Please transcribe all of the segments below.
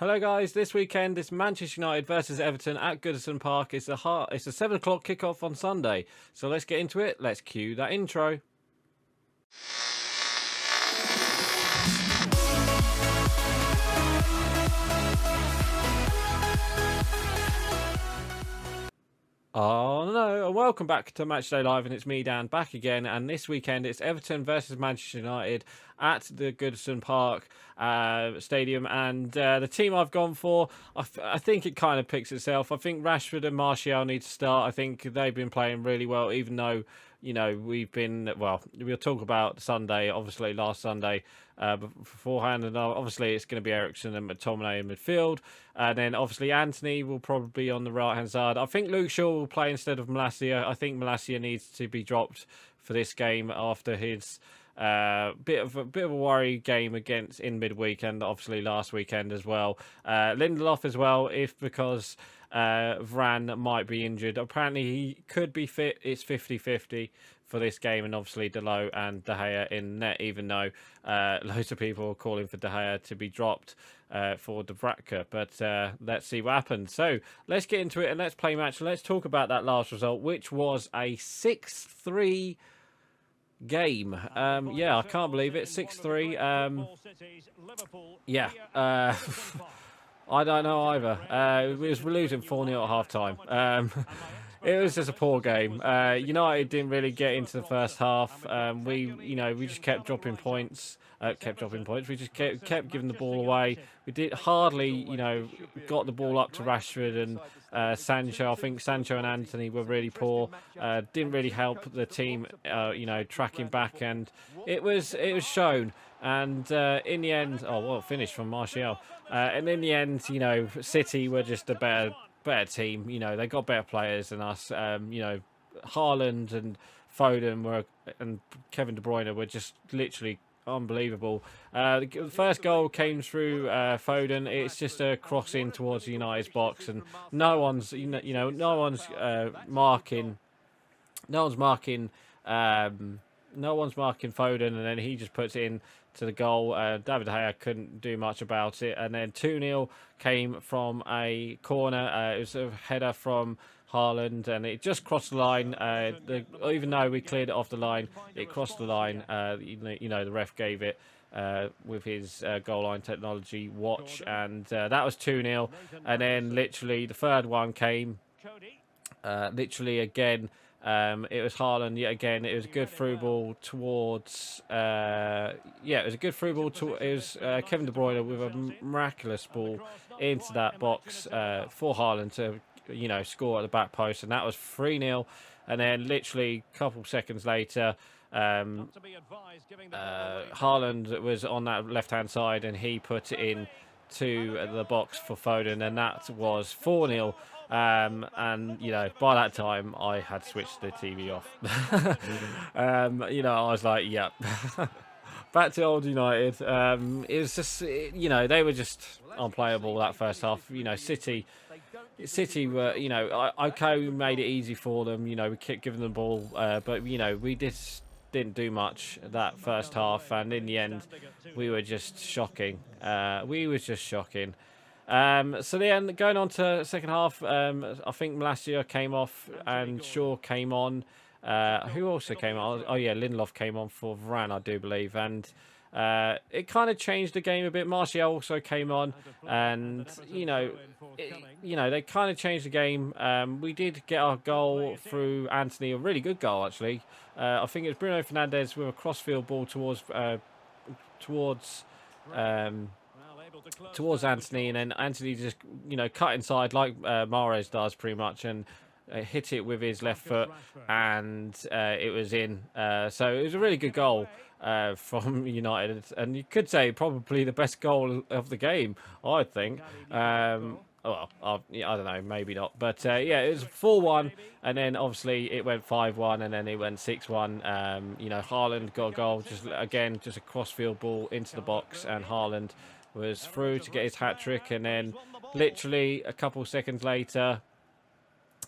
Hello guys, this weekend it's Manchester United versus Everton at Goodison Park. It's a 7 o'clock kickoff on Sunday. So let's get into it. Let's cue that intro. Oh no, and welcome back to Matchday Live, and it's me, Dan, back again. And this weekend it's Everton versus Manchester United at the Goodison Park stadium. And the team I've gone for, I think it kind of picks itself. I think Rashford and Martial need to start. I think they've been playing really well, even though, you know, we've been, well, we'll talk about Sunday, obviously last Sunday beforehand, and obviously it's going to be Eriksen and McTominay in midfield, and then obviously Anthony will probably be on the right hand side. I think Luke Shaw will play instead of Malacia. I think Malacia needs to be dropped for this game after his bit of a worry game against in midweek, and obviously last weekend as well. Lindelof as well, because Varane might be injured. Apparently he could be fit. It's 50-50 for this game, and obviously Delo and De Gea in net, even though loads of people are calling for De Gea to be dropped for the Bratka. But let's see what happens. So let's get into it and let's play match. Let's talk about that last result, which was a 6-3 game. Yeah, I can't believe it. 6-3. Yeah. I don't know either. We're losing 4-0 at half time. It was just a poor game. United didn't really get into the first half. We just kept dropping points. We just kept giving the ball away. We did hardly, got the ball up to Rashford and Sancho. I think Sancho and Anthony were really poor. Didn't really help the team, tracking back, and it was shown. And in the end, finish from Martial. And in the end, City were just a better team. They got better players than us. Haaland and Foden and Kevin De Bruyne were just literally unbelievable. The first goal came through Foden. It's just a cross in towards the United's box, and no one's marking Foden, and then he just puts it in to the goal. David De Gea couldn't do much about it, and then 2-0 came from a corner. It was a header from Haaland, and it just crossed the line. Even though we cleared it off the line, it crossed the line. The ref gave it with his goal line technology watch, and that was 2-0. And then literally the third one came. Again. It was Haaland yet again. It was a good through ball towards. It was a good through ball. It was Kevin De Bruyne with a miraculous ball into that box for Haaland to, score at the back post, and that was 3-0. And then literally a couple seconds later, Haaland was on that left-hand side, and he put it in to the box for Foden, and that was 4-0. And by that time I had switched the TV off. I was like, yeah. Back to old United. It was just, they were just unplayable that first half. City were, we made it easy for them. We kept giving them the ball, but we didn't do much that first half, and in the end we were just shocking. So then going on to second half, I think Malacia came off and Shaw came on. Who also came on? Oh yeah, Lindelof came on for Varane, I do believe, and it kind of changed the game a bit. Martial also came on, and they kind of changed the game. We did get our goal through Anthony, a really good goal actually. I think it was Bruno Fernandes with a crossfield ball towards Anthony, and then Anthony just cut inside like Mahrez does pretty much, and hit it with his left foot, and it was in. So it was a really good goal from United, and you could say probably the best goal of the game, I think. I don't know, maybe not, but it was 4-1, and then obviously it went 5-1, and then it went 6-1. Haaland got a goal, just a crossfield ball into the box, and Haaland was through to get his hat-trick, and then literally a couple seconds later,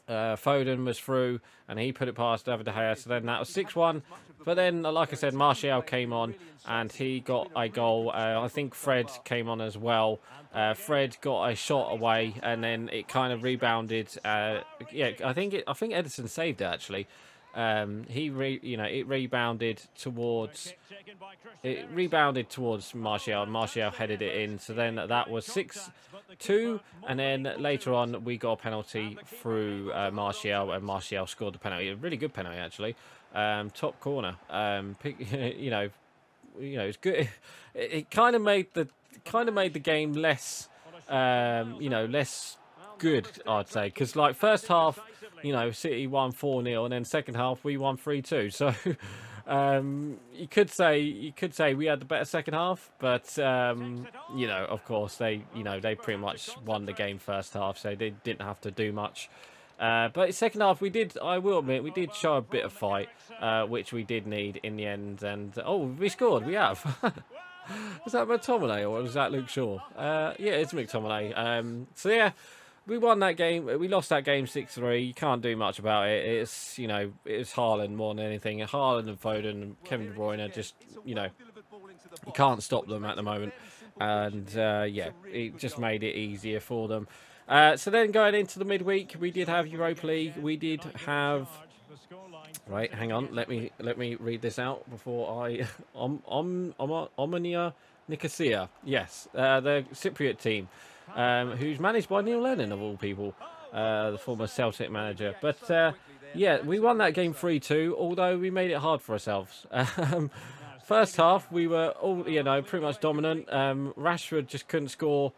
Foden was through and he put it past David De Gea. So then that was 6-1. But then, like I said, Martial came on and he got a goal. I think Fred came on as well. Fred got a shot away and then it kind of rebounded. Yeah, I think Edison saved it actually. It rebounded towards Martial. Martial headed it in. So then that was 6-2, and then later on we got a penalty through Martial, and Martial scored the penalty. A really good penalty actually. Top corner. It's good. It kind of made the game less, less good, I'd say, because like first half, City won 4-0, and then second half we won 3-2. So you could say we had the better second half, but of course they pretty much won the game first half, so they didn't have to do much. But second half I will admit, we did show a bit of fight, which we did need in the end. And we scored. We have. Was that McTominay or was that Luke Shaw? Yeah, it's McTominay. So yeah, we won that game. We lost that game 6-3. You can't do much about it. It's it's Haaland more than anything. Haaland and Foden and Kevin De Bruyne just you can't stop them at the moment. And yeah, it just made it easier for them. So then going into the midweek, we did have Europa League. We did have. Right, hang on. Let me read this out before I. Omonia Nicosia. Yes, the Cypriot team, who's managed by Neil Lennon of all people, the former Celtic manager. But yeah, we won that game 3-2. Although we made it hard for ourselves. First half, we were all pretty much dominant. Rashford just couldn't score.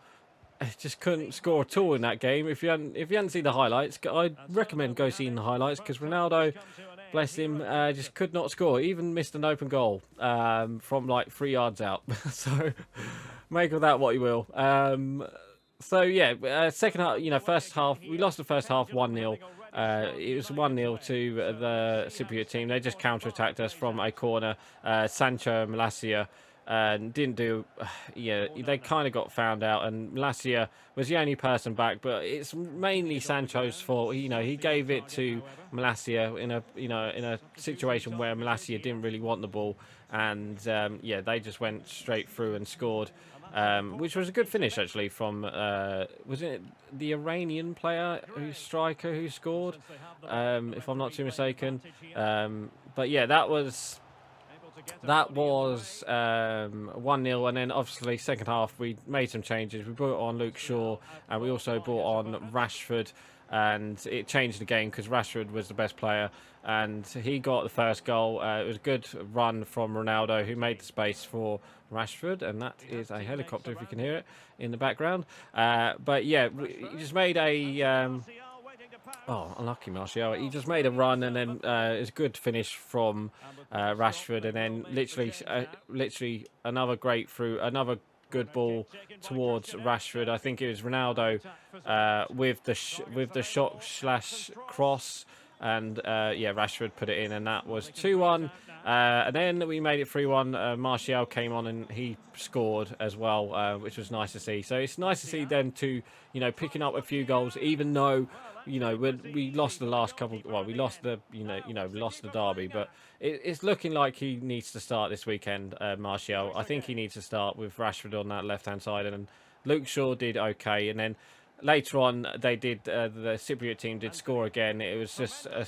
Just couldn't score at all in that game. If you hadn't seen the highlights, I'd recommend go seeing the highlights, because Ronaldo, bless him, just could not score. Even missed an open goal from like 3 yards out. So make of that what you will. So yeah, second half, first half we lost the first half 1-0. It was 1-0 to the Cypriot team. They just counter-attacked us from a corner. Sancho and Malacia. Didn't do, they kind of got found out, and Malacia was the only person back, but it's mainly Sancho's fault. He gave it to Malacia in a situation where Malacia didn't really want the ball, and they just went straight through and scored, which was a good finish actually from was it the Iranian player striker who scored, if I'm not too mistaken. But yeah, that was 1-0, and then obviously second half we made some changes. We brought on Luke Shaw, and we also brought on Rashford, and it changed the game because Rashford was the best player and he got the first goal. It was a good run from Ronaldo, who made the space for Rashford, and that is a helicopter if you can hear it in the background. But yeah, he just made a unlucky Martial. He just made a run, and then it was a good finish from Rashford, and then literally another another good ball towards Rashford. I think it was Ronaldo with the shot / cross, and Rashford put it in, and that was 2-1. And then we made it 3-1. Martial came on and he scored as well, which was nice to see. So it's nice to see them to picking up a few goals, even though we lost the last couple. Well, we lost the we lost the derby, but it's looking like he needs to start this weekend. Martial, I think he needs to start with Rashford on that left hand side, and Luke Shaw did okay, and then later on they did the Cypriot team did score again. It was just a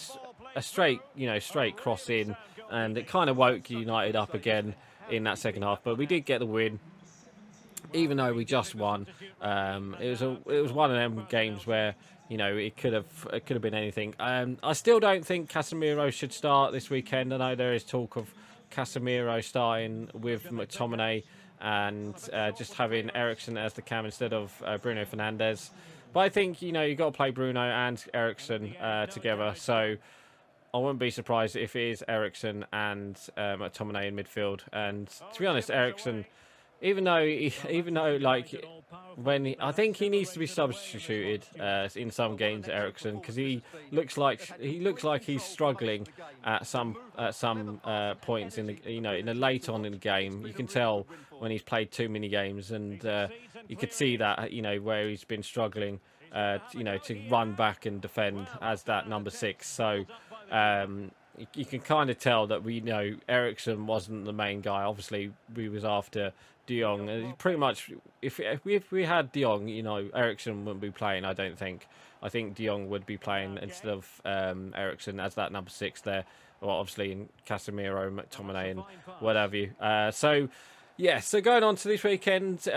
straight cross in, and it kind of woke United up again in that second half. But we did get the win, even though we just won. It was one of them games where it could have been anything. I still don't think Casemiro should start this weekend. I know there is talk of Casemiro starting with McTominay and just having Eriksen as the cam instead of Bruno Fernandes. But I think you got to play Bruno and Eriksen together. So I wouldn't be surprised if it is Eriksen and McTominay in midfield. And to be honest, Eriksen, even though I think he needs to be substituted in some games, Eriksen, because he looks like he's struggling at some points in the in the late on in the game. You can tell when he's played too many games, and you could see that where he's been struggling. you know, to run back and defend as that number 6. So you can kind of tell that we know Ericsson wasn't the main guy. Obviously, we was after De Jong. Pretty much, if we had De Jong, you know, Ericsson wouldn't be playing. I don't think. I think De Jong would be playing instead of Ericsson as that number 6 there. Well, obviously in Casemiro, McTominay, and what have you. So yeah. So going on to this weekend.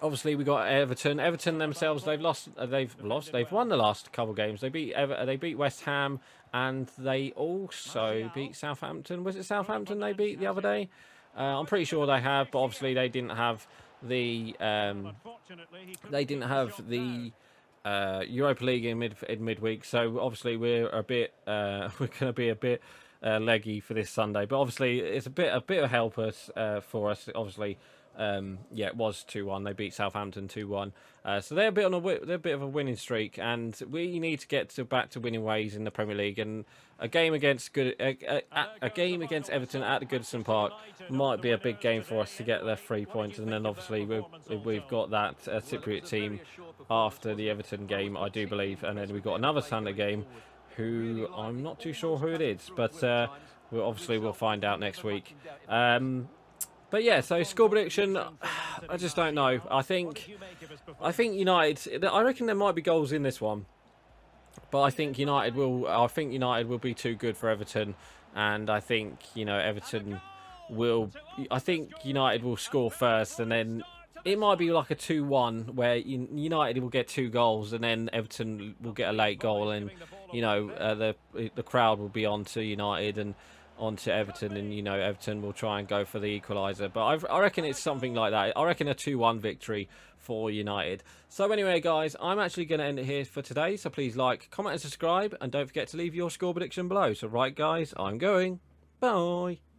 Obviously, we got Everton. Everton themselves, they've won the last couple of games. They beat West Ham, and they also beat Southampton. Was it Southampton they beat the other day? I'm pretty sure they have, but obviously they didn't have the Europa League in midweek. So obviously we're a bit we're going to be a bit leggy for this Sunday. But obviously it's a bit of help us for us. Obviously. Yeah, it was 2-1. They beat Southampton 2-1. So they're a bit of a winning streak, and we need to get back to winning ways in the Premier League. And a game against Everton at the Goodison Park might be a big game for us to get the 3 points. And then obviously we've got that Cypriot team after the Everton game, I do believe, and then we've got another Sunday game, who I'm not too sure who it is, but we'll find out next week. But yeah, so score prediction, I just don't know. I think United. I reckon there might be goals in this one, but I think United will be too good for Everton, and I think Everton will. I think United will score first, and then it might be like a 2-1 where United will get 2 goals, and then Everton will get a late goal, and the crowd will be on to United and onto Everton, and Everton will try and go for the equaliser. But I reckon it's something like that. I reckon a 2-1 victory for United. So anyway, guys, I'm actually going to end it here for today. So please like, comment and subscribe, and don't forget to leave your score prediction below. So right, guys, I'm going. Bye.